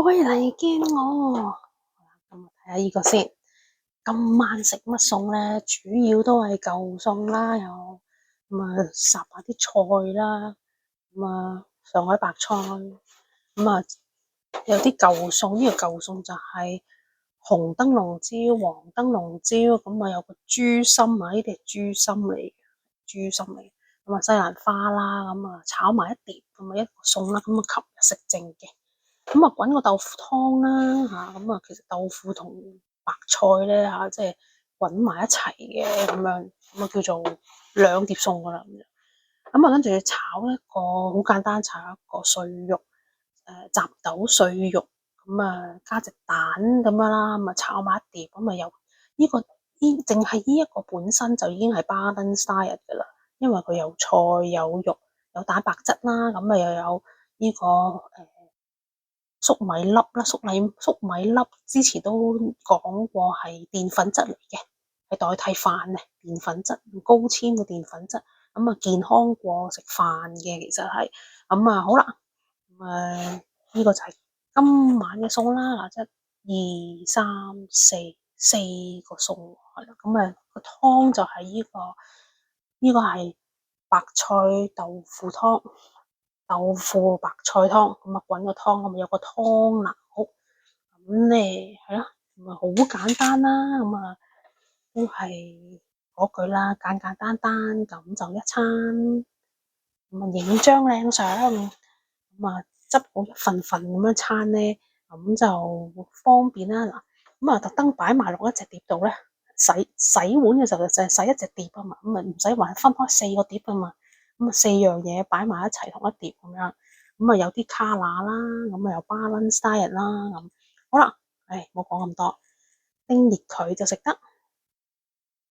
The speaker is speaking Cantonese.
喂，嚟見我。咁睇下呢個先。今晚食乜餸咧？主要都係舊餸啦，又咁啊，烚下啲菜啦，咁啊，上海白菜，咁啊，有啲舊餸。呢個舊餸就係紅燈籠椒、黃燈籠椒，咁啊有個豬心啊，呢啲係豬心嚟嘅，豬心嚟。咁啊西蘭花啦，咁啊炒埋一碟，咁啊一個餸啦，咁啊琴日食剩嘅。咁啊，滾個豆腐湯啦嚇，咁啊，其實豆腐同白菜咧嚇，即係滾埋一齊嘅咁樣，咁啊叫做兩碟餸噶啦咁樣。咁啊，跟住炒一個好簡單，炒一個碎肉，雜豆碎肉，咁啊加隻蛋咁樣啦，咁啊炒埋一碟，咁啊又呢個淨係呢一個本身就已經係 balance diet 嘅啦，因為佢有菜有肉有蛋白質啦，咁啊又有呢個粟米粒啦，粟米粒之前都講過係澱粉質嚟嘅，係代替飯嘅澱粉質，高纖嘅澱粉質，咁啊健康過食飯嘅其實係，咁啊好啦，咁呢個就係今晚嘅餸啦，嗱一二三四個餸係啦，咁啊個湯就係呢個係白菜豆腐湯。豆腐白菜湯，咁啊滾個湯，咁啊有個湯腩，咁咧係啦，咁啊好簡單啦，咁啊都係嗰句啦，簡簡單單咁就一餐，咁啊影張靚相，咁啊執好一份份咁樣餐咧，咁就方便啦。嗱，咁啊特登擺埋落一隻碟度咧，洗碗嘅時候就係洗一隻碟啊嘛，咁啊唔使話分開四個碟啊嘛。咁啊四樣嘢擺埋一齊同一碟咁樣，咁啊有啲卡拿啦，咁啊有 balance diet 啦，咁好啦，冇講咁多，叮熱佢就食得。